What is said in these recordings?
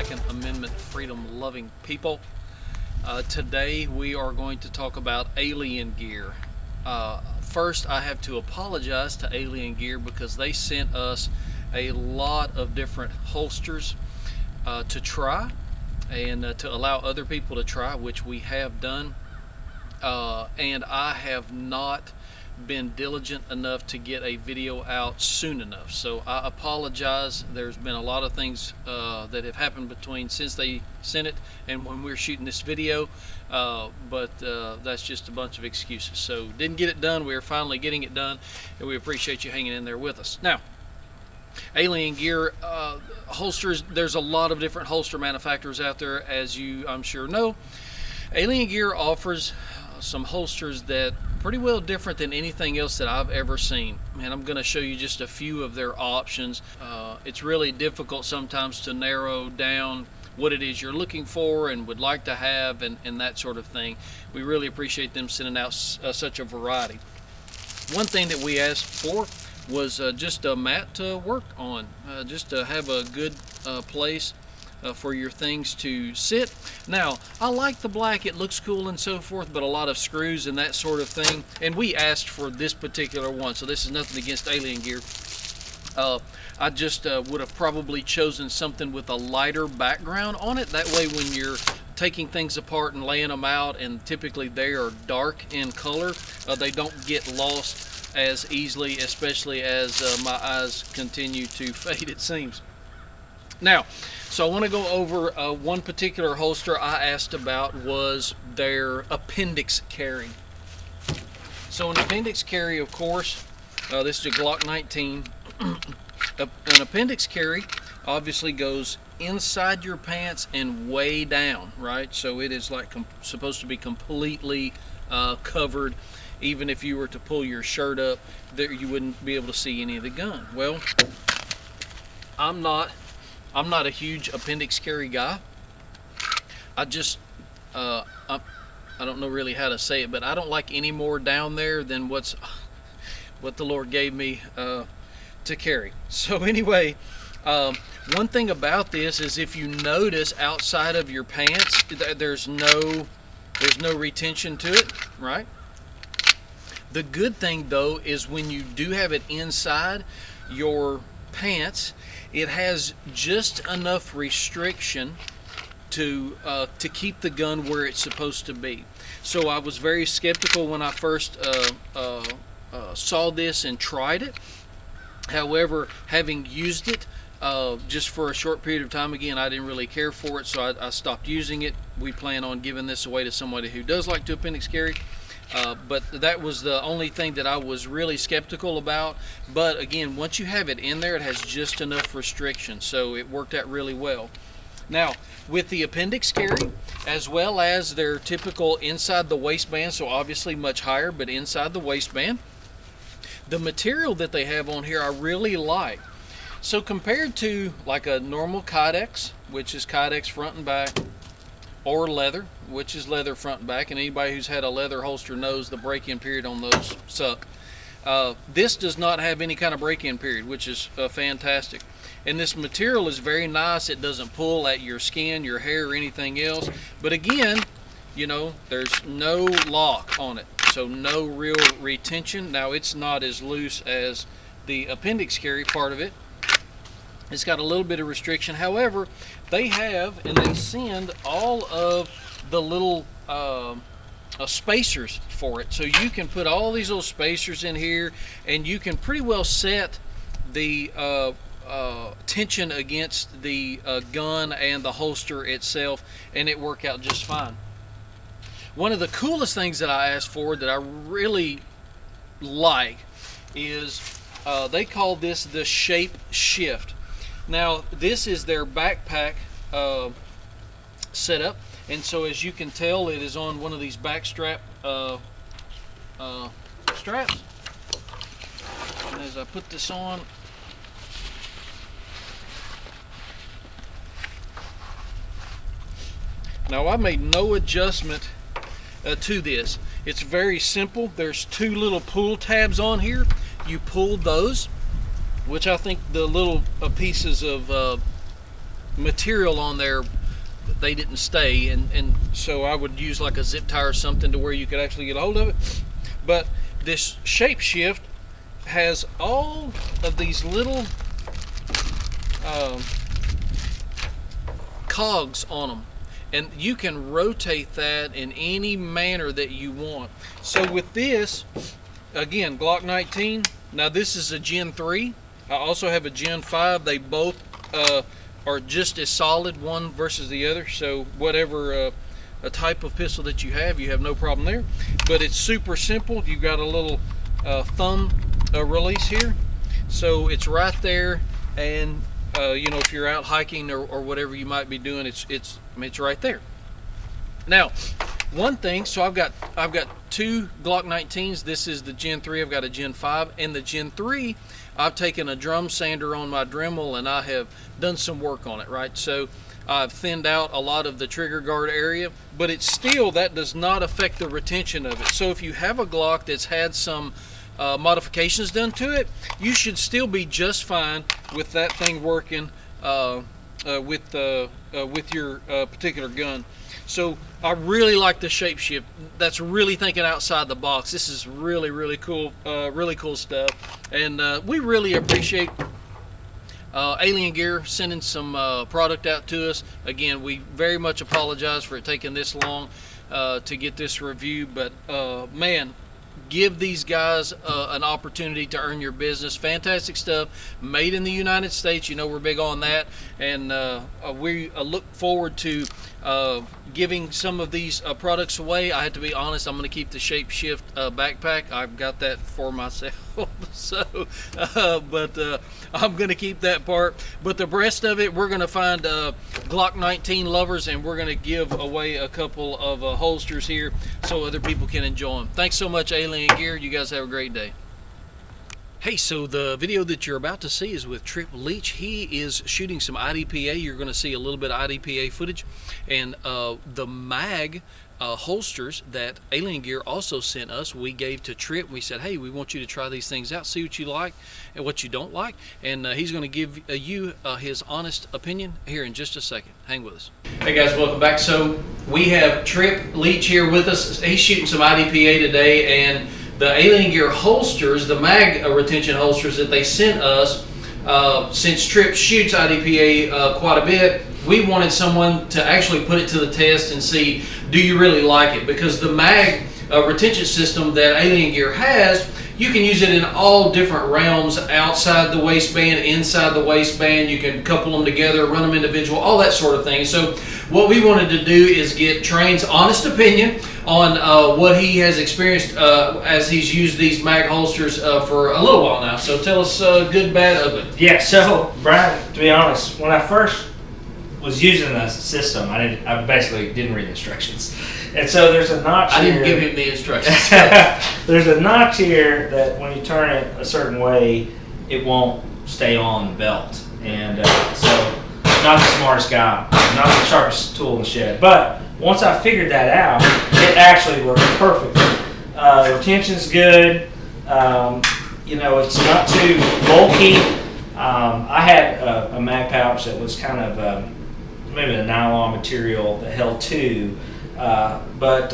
Second Amendment freedom loving people. Today we are going to talk about alien gear. First, I have to apologize to Alien Gear because they sent us a lot of different holsters to try and to allow other people to try, which we have done. And I have not been diligent enough to get a video out soon enough, so I apologize. There's been a lot of things that have happened between since they sent it and when we're shooting this video, but that's just a bunch of excuses. So didn't get it done. We are finally getting it done, and we appreciate you hanging in there with us. Now, Alien Gear holsters, there's a lot of different holster manufacturers out there, as you I'm sure know. Alien Gear offers some holsters that pretty well different than anything else that I've ever seen, and I'm going to show you just a few of their options. It's really difficult sometimes to narrow down what it is you're looking for and would like to have, and that sort of thing. We really appreciate them sending out such a variety. One thing that we asked for was just a mat to work on, just to have a good place for your things to sit. Now, I like the black, it looks cool and so forth, but a lot of screws and that sort of thing, and we asked for this particular one, so this is nothing against Alien Gear. I just would have probably chosen something with a lighter background on it. That way when you're taking things apart and laying them out, and typically they are dark in color, they don't get lost as easily, especially as my eyes continue to fade, it seems. Now, so I want to go over one particular holster I asked about was their Appendix Carry. So an Appendix Carry, of course, this is a Glock 19. An Appendix Carry obviously goes inside your pants and way down, right? So it is like supposed to be completely covered. Even if you were to pull your shirt up, there you wouldn't be able to see any of the gun. Well, I'm not a huge Appendix Carry guy. I just I don't know really how to say it, but I don't like any more down there than what the Lord gave me to carry. So anyway, one thing about this is if you notice outside of your pants, there's no retention to it, right? The good thing though is when you do have it inside your pants, it has just enough restriction to keep the gun where it's supposed to be. So I was very skeptical when I first saw this and tried it. However, having used it just for a short period of time, again, I didn't really care for it, so I stopped using it. We plan on giving this away to somebody who does like to Appendix Carry. But that was the only thing that I was really skeptical about. But again, once you have it in there, it has just enough restriction, so it worked out really well. Now, with the Appendix Carry, as well as their typical inside the waistband, so obviously much higher, but inside the waistband, the material that they have on here I really like. So compared to like a normal Kydex, which is Kydex front and back, or leather, which is leather front and back, and anybody who's had a leather holster knows the break-in period on those suck. This does not have any kind of break-in period, which is fantastic. And this material is very nice. It doesn't pull at your skin, your hair, or anything else. But again, you know, there's no lock on it, so no real retention. Now, it's not as loose as the Appendix Carry part of it. It's got a little bit of restriction. However, they have and they send all of the little spacers for it. So you can put all these little spacers in here, and you can pretty well set the tension against the gun and the holster itself, and it worked out just fine. One of the coolest things that I asked for that I really like is they call this the ShapeShift. Now, this is their backpack setup, and so as you can tell, it is on one of these back strap straps. And as I put this on, now I made no adjustment to this. It's very simple. There's two little pull tabs on here. You pull those, which I think the little pieces of material on there, they didn't stay, and so I would use like a zip tie or something to where you could actually get a hold of it. But this ShapeShift has all of these little cogs on them, and you can rotate that in any manner that you want. So with this, again, Glock 19, now this is a Gen 3. I also have a Gen 5. They both are just as solid, one versus the other, so whatever a type of pistol that you have no problem there. But it's super simple. You've got a little thumb release here, so it's right there, and you know, if you're out hiking or whatever you might be doing, it's right there. Now, one thing, so I've got two Glock 19s. This is the Gen 3. I've got a Gen 5, and the Gen 3, I've taken a drum sander on my Dremel and I have done some work on it, right? So I've thinned out a lot of the trigger guard area, but it's still, that does not affect the retention of it. So if you have a Glock that's had some modifications done to it, you should still be just fine with that thing working with your particular gun. So I really like the ShapeShift. That's really thinking outside the box. This is really cool, really cool stuff, and we really appreciate Alien Gear sending some product out to us. Again, we very much apologize for it taking this long to get this review, but man, give these guys an opportunity to earn your business. Fantastic stuff, made in the United States. You know, we're big on that, and we look forward to giving some of these products away. I have to be honest, I'm going to keep the ShapeShift backpack. I've got that for myself, so but I'm going to keep that part. But the rest of it, we're going to find Glock 19 lovers, and we're going to give away a couple of holsters here so other people can enjoy them. Thanks so much, Alien Gear. You guys have a great day. Hey, so the video that you're about to see is with Trip Leach. He is shooting some IDPA. You're going to see a little bit of IDPA footage. And the mag holsters that Alien Gear also sent us, we gave to Trip. We said, hey, we want you to try these things out, see what you like and what you don't like. And he's going to give you his honest opinion here in just a second. Hang with us. Hey guys, welcome back. So we have Trip Leach here with us. He's shooting some IDPA today, and the Alien Gear holsters, the mag retention holsters that they sent us, since Trip shoots IDPA quite a bit, we wanted someone to actually put it to the test and see, do you really like it? Because the mag retention system that Alien Gear has, you can use it in all different realms, outside the waistband, inside the waistband. You can couple them together, run them individual, all that sort of thing. So what we wanted to do is get Train's honest opinion on what he has experienced as he's used these mag holsters for a little while now. So tell us good, bad, ugly. Yeah, so Brian, to be honest, when I first was using the system, I basically didn't read the instructions. And so there's a notch here. I didn't give him the instructions. There's a notch here that when you turn it a certain way, it won't stay on the belt. And so, not the smartest guy, not the sharpest tool in the shed. But once I figured that out, it actually works perfectly. Retention's good. You know, it's not too bulky. I had a mag pouch that was kind of maybe a nylon material that held two. But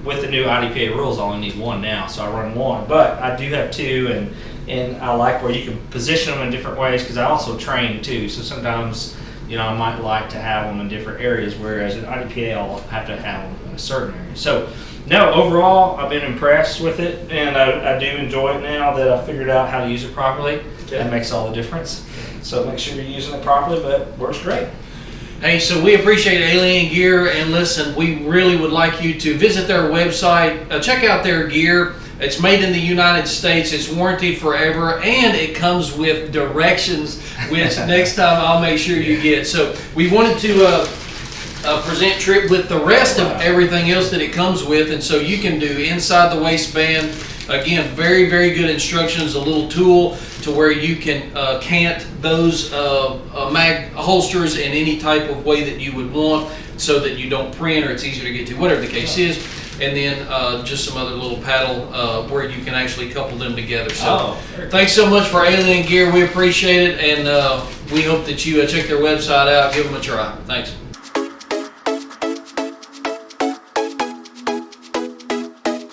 with the new IDPA rules, I only need one now, so I run one. But I do have two, and I like where you can position them in different ways, because I also train too. So sometimes, you know, I might like to have them in different areas, whereas in IDPA I'll have to have them in a certain area. So no, overall I've been impressed with it, and I do enjoy it now that I figured out how to use it properly. Okay. That makes all the difference. So make sure you're using it properly, but it works great. Hey, so we appreciate Alien Gear, and listen, we really would like you to visit their website, check out their gear. It's made in the United States, it's warranted forever, and it comes with directions, which next time I'll make sure you get. So we wanted to present Trip with the rest of everything else that it comes with, and so you can do inside the waistband. Again, very good instructions, a little tool to where you can cant those mag holsters in any type of way that you would want, so that you don't print or it's easier to get to, whatever the case is. and then just some other little paddle where you can actually couple them together. So Oh, thanks so much for Alien Gear. We appreciate it, and we hope that you check their website out, give them a try. Thanks.